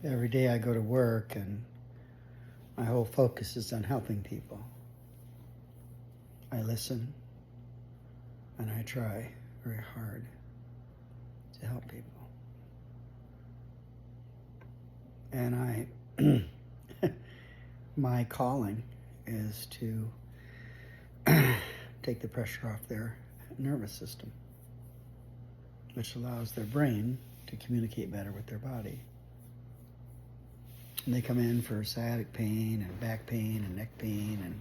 Every day I go to work and my whole focus is on helping people. I listen and I try very hard to help people. And my calling is to take the pressure off their nervous system, which allows their brain to communicate better with their body. And they come in for sciatic pain and back pain and neck pain and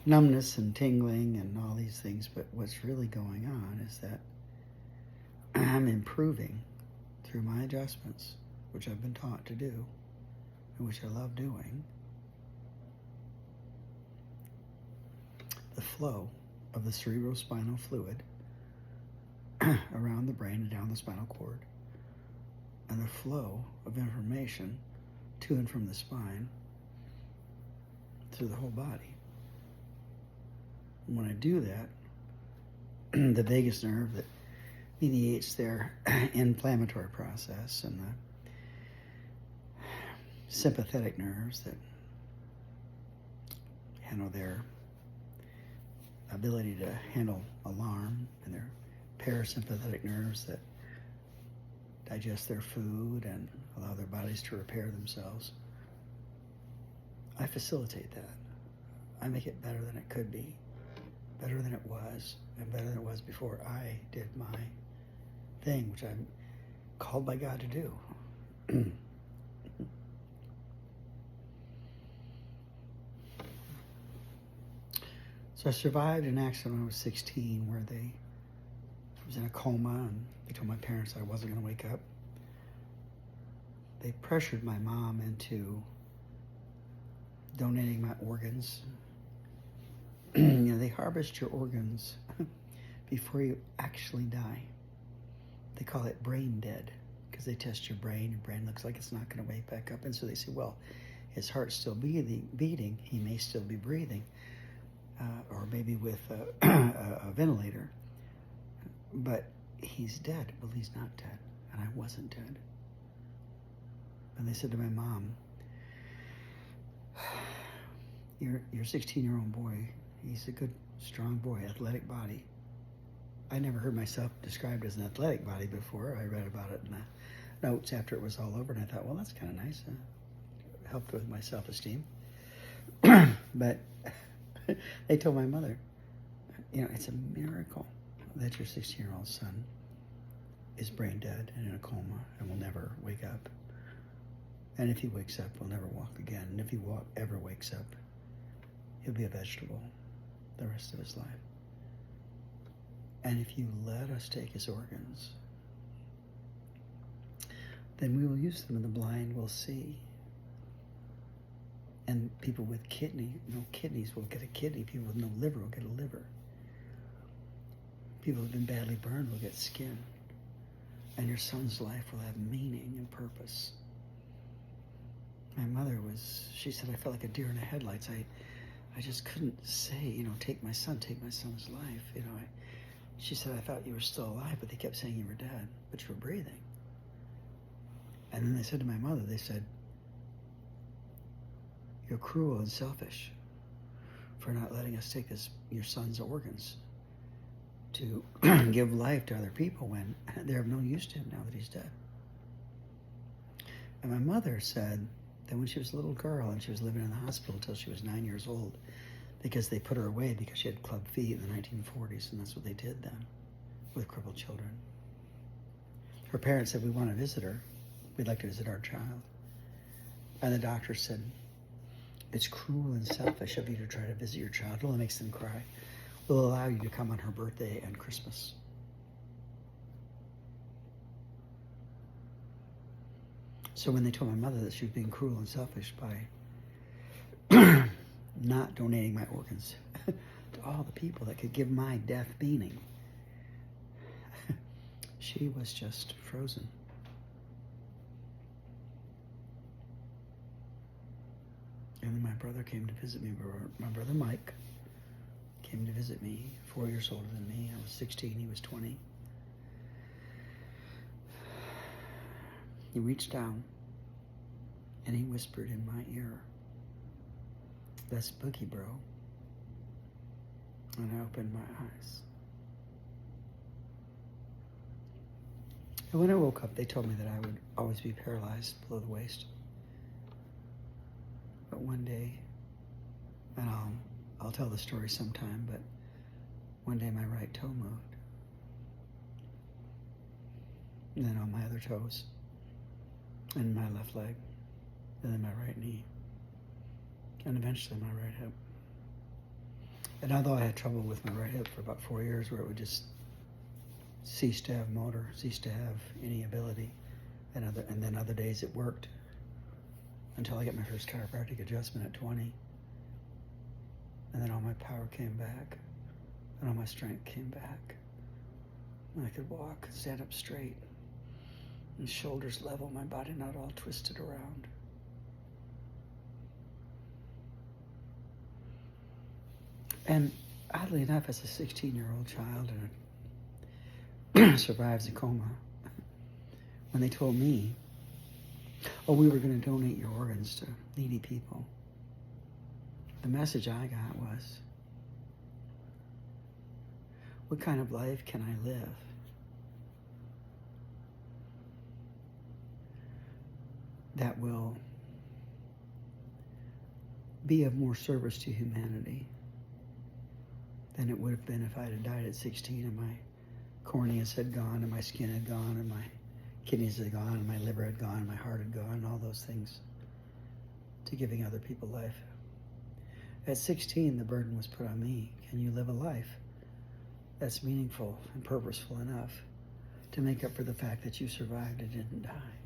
numbness and tingling and all these things. But what's really going on is that I'm improving through my adjustments, which I've been taught to do and which I love doing, the flow of the cerebrospinal fluid around the brain and down the spinal cord, and the flow of information to and from the spine through the whole body. And when I do that, the vagus nerve that mediates their inflammatory process and the sympathetic nerves that handle their ability to handle alarm, and their parasympathetic nerves that digest their food and allow their bodies to repair themselves. I facilitate that. I make it better than it could be, better than it was, and better than it was before I did my thing, which I'm called by God to do. So I survived an accident when I was 16 where I was in a coma, and they told my parents I wasn't going to wake up. They pressured my mom into donating my organs. They harvest your organs before you actually die. They call it brain dead because they test your brain. Your brain looks like it's not going to wake back up. And so they say, well, his heart's still beating. He may still be breathing, or maybe with a ventilator. But he's dead. Well, he's not dead. And I wasn't dead. And they said to my mom, your 16-year-old boy, he's a good, strong boy, athletic body. I never heard myself described as an athletic body before. I read about it in the notes after it was all over, and I thought, well, that's kind of nice. It helped with my self-esteem. But they told my mother, it's a miracle that your 16-year-old son is brain dead and in a coma and will never wake up. And if he wakes up, he'll never walk again. And if he ever wakes up, he'll be a vegetable the rest of his life. And if you let us take his organs, then we will use them, and the blind will see. And people with no kidneys will get a kidney. People with no liver will get a liver. People who have been badly burned will get skin. And your son's life will have meaning and purpose. My mother she said, I felt like a deer in the headlights. I just couldn't say, take my son's life. She said, I thought you were still alive, but they kept saying you were dead, but you were breathing. And then they said to my mother, they said, you're cruel and selfish for not letting us take your son's organs to give life to other people when they're of no use to him now that he's dead. And my mother said that when she was a little girl and she was living in the hospital until she was 9 years old, because they put her away because she had club feet in the 1940s, and that's what they did then with crippled children. Her parents said, we want to visit her. We'd like to visit our child. And the doctor said, it's cruel and selfish of you to try to visit your child. It only makes them cry. We'll allow you to come on her birthday and Christmas. So when they told my mother that she was being cruel and selfish by not donating my organs to all the people that could give my death meaning, she was just frozen. And then my brother came to visit me. My brother Mike came to visit me, 4 years older than me. I was 16, he was 20. He reached down And he whispered in my ear, "That's Boogie, bro." And I opened my eyes. And when I woke up, they told me that I would always be paralyzed below the waist. But one day, and I'll tell the story sometime, but one day my right toe moved. And then on my other toes, and my left leg, and then my right knee, and eventually my right hip. And although I had trouble with my right hip for about 4 years, where it would just cease to have motor, cease to have any ability, and then other days it worked, until I got my first chiropractic adjustment at 20. And then all my power came back, and all my strength came back. And I could walk, stand up straight, and shoulders level, my body not all twisted around. And oddly enough, as a 16-year-old child and survives a coma, when they told me, "Oh, we were going to donate your organs to needy people," the message I got was, what kind of life can I live that will be of more service to humanity than it would have been if I had died at 16 and my corneas had gone and my skin had gone and my kidneys had gone and my liver had gone and my heart had gone and all those things, to giving other people life. At 16, the burden was put on me. Can you live a life that's meaningful and purposeful enough to make up for the fact that you survived and didn't die?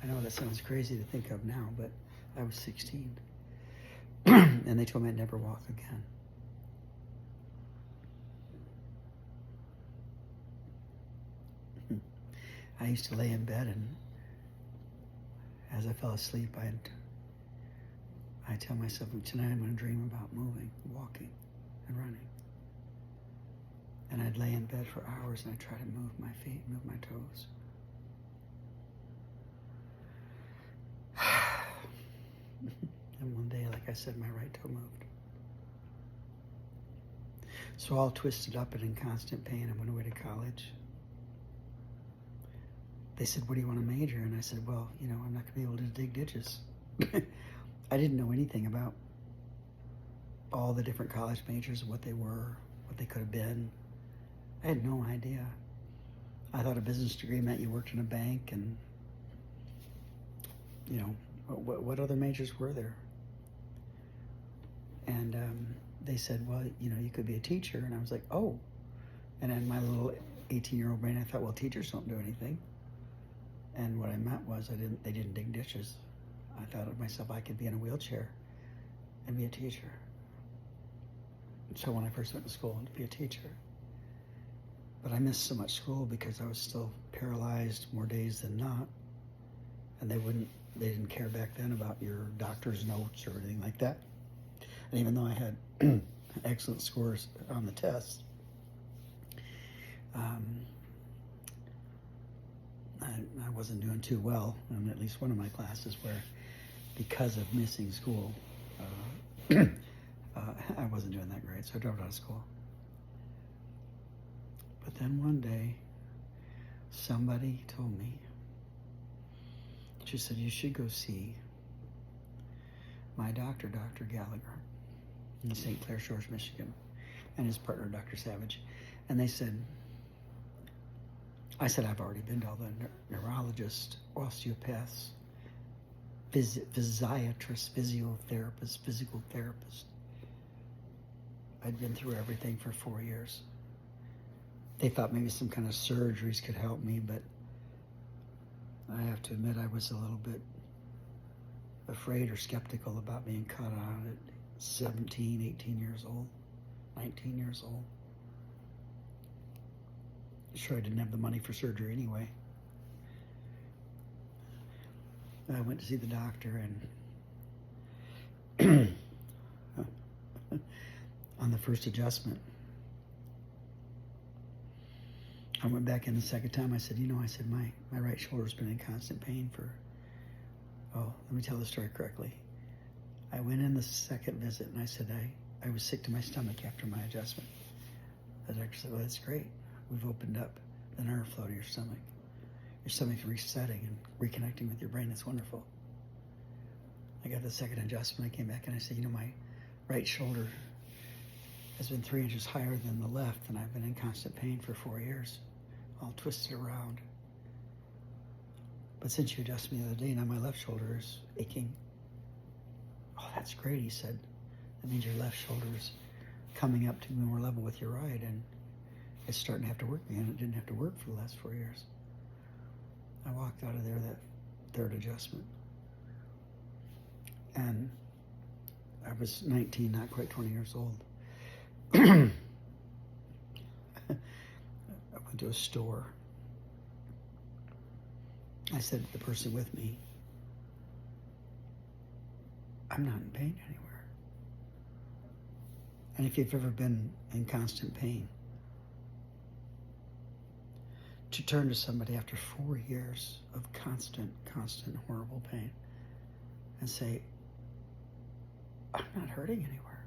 I know that sounds crazy to think of now, but I was 16. And they told me I'd never walk again. I used to lay in bed, and as I fell asleep, I'd tell myself, tonight I'm going to dream about moving, walking, and running. And I'd lay in bed for hours, and I'd try to move my feet, move my toes. And one day, like I said, my right toe moved. So all twisted up and in constant pain, I went away to college. They said, "What do you want to major?" And I said, "Well, I'm not going to be able to dig ditches." I didn't know anything about all the different college majors, what they were, what they could have been. I had no idea. I thought a business degree meant you worked in a bank, and, what other majors were there? And they said, "Well, you could be a teacher." And I was like, "Oh." And in my little 18-year-old brain, I thought, well, teachers don't do anything. And what I meant was they didn't dig ditches. I thought of myself, I could be in a wheelchair and be a teacher. So when I first went to school, to be a teacher. But I missed so much school because I was still paralyzed more days than not. And they didn't care back then about your doctor's notes or anything like that. And even though I had excellent scores on the test, I wasn't doing too well in at least one of my classes, where because of missing school, I wasn't doing that great, so I dropped out of school. But then one day, somebody told me, she said, "You should go see my doctor, Dr. Gallagher, in St. Clair Shores, Michigan, and his partner, Dr. Savage." And I said, "I've already been to all the neurologists, osteopaths, physiatrists, physiotherapists, physical therapists. I'd been through everything for 4 years. They thought maybe some kind of surgeries could help me, but I have to admit I was a little bit afraid or skeptical about being cut on at 17, 18 years old, 19 years old. Sure, I didn't have the money for surgery anyway. I went to see the doctor, and on the first adjustment, I went back in the second time. I said, my right shoulder's been in constant pain for Oh, let me tell the story correctly. I went in the second visit and I said I was sick to my stomach after my adjustment. The doctor said, well, that's great. We've opened up the nerve flow to your stomach. Your stomach's resetting and reconnecting with your brain. That's wonderful. I got the second adjustment. I came back and I said, my right shoulder has been 3 inches higher than the left, and I've been in constant pain for 4 years, all twisted around. But since you adjusted me the other day, now my left shoulder is aching. Oh, that's great, he said. That means your left shoulder is coming up to more level with your right, and it's starting to have to work again. It didn't have to work for the last 4 years. I walked out of there that third adjustment. And I was 19, not quite 20 years old. I went to a store. I said to the person with me, I'm not in pain anywhere. And if you've ever been in constant pain, to turn to somebody after 4 years of constant, horrible pain and say, I'm not hurting anywhere.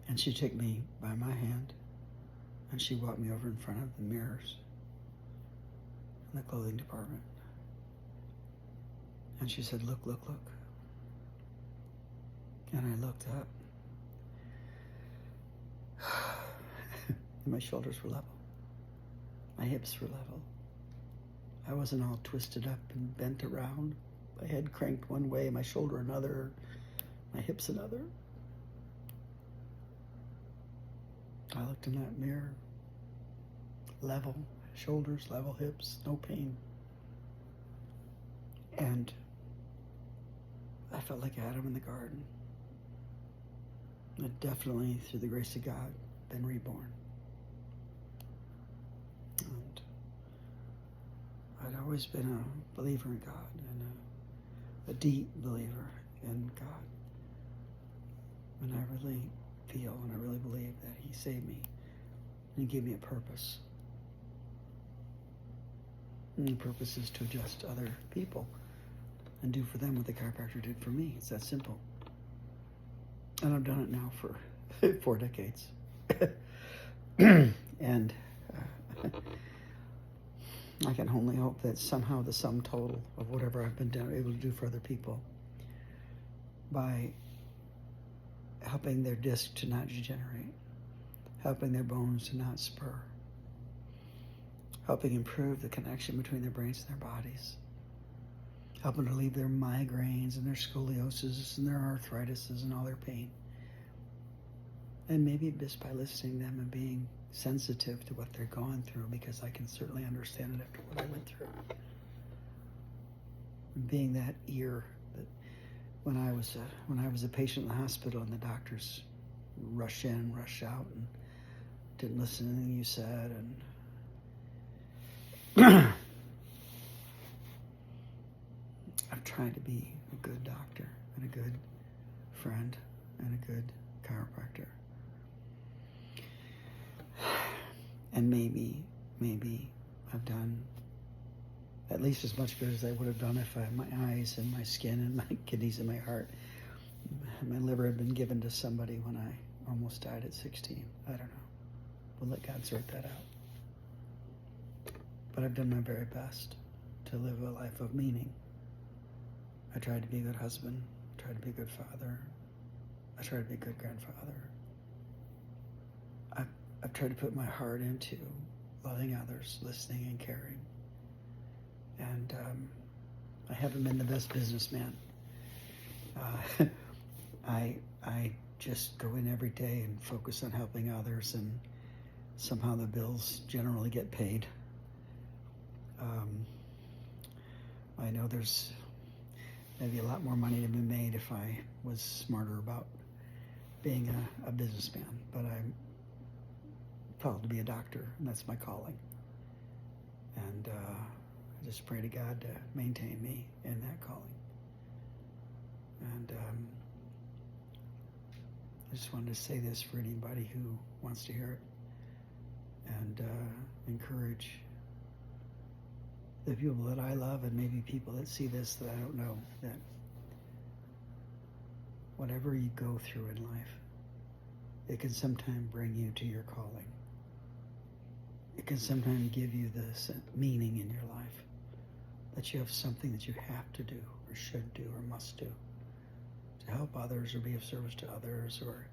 And she took me by my hand and she walked me over in front of the mirrors in the clothing department. And she said, look. And I looked up. My shoulders were level. My hips were level. I wasn't all twisted up and bent around. My head cranked one way, my shoulder another, my hips another. I looked in that mirror. Level shoulders, level hips, no pain. And I felt like Adam in the garden. I'd definitely, through the grace of God, been reborn. And I'd always been a believer in God and a deep believer in God. And I really feel and I really believe that He saved me and He gave me a purpose. And the purpose is to adjust other people and do for them what the chiropractor did for me. It's that simple. And I've done it now for 4 decades. And I can only hope that somehow the sum total of whatever I've been able to do for other people, by helping their disc to not degenerate, helping their bones to not spur, helping improve the connection between their brains and their bodies, helping to relieve their migraines and their scoliosis and their arthritises and all their pain. And maybe just by listening to them and being sensitive to what they're going through, because I can certainly understand it after what I went through. And being that ear that when I was a patient in the hospital and the doctors rush in, rush out, and didn't listen to anything you said, and I've tried to be a good doctor and a good friend and a good chiropractor. And maybe I've done at least as much good as I would have done if my eyes and my skin and my kidneys and my heart and my liver had been given to somebody when I almost died at 16. I don't know. We'll let God sort that out. But I've done my very best to live a life of meaning. I tried to be a good husband. I tried to be a good father. I tried to be a good grandfather. I've tried to put my heart into loving others, listening and caring. And I haven't been the best businessman. I just go in every day and focus on helping others, and somehow the bills generally get paid. I know there's maybe a lot more money to be made if I was smarter about being a businessman, but I'm called to be a doctor, and that's my calling. And I just pray to God to maintain me in that calling. And I just wanted to say this for anybody who wants to hear it, and encourage the people that I love, and maybe people that see this that I don't know, that whatever you go through in life, it can sometimes bring you to your calling. It can sometimes give you this meaning in your life, that you have something that you have to do or should do or must do to help others or be of service to others, or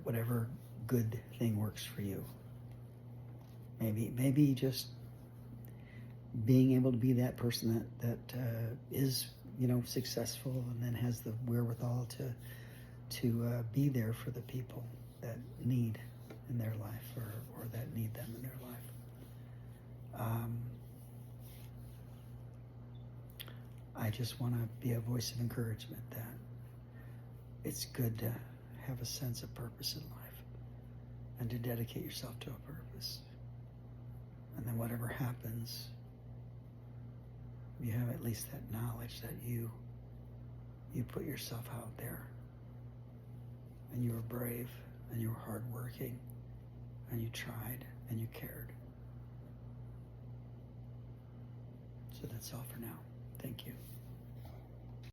whatever good thing works for you. Maybe just being able to be that person that is, successful, and then has the wherewithal to be there for the people that need in their life, or that need them in their life. I just want to be a voice of encouragement that it's good to have a sense of purpose in life and to dedicate yourself to a purpose. And then whatever happens, you have at least that knowledge that you put yourself out there, and you were brave, and you were hardworking, and you tried, and you cared. So that's all for now. Thank you.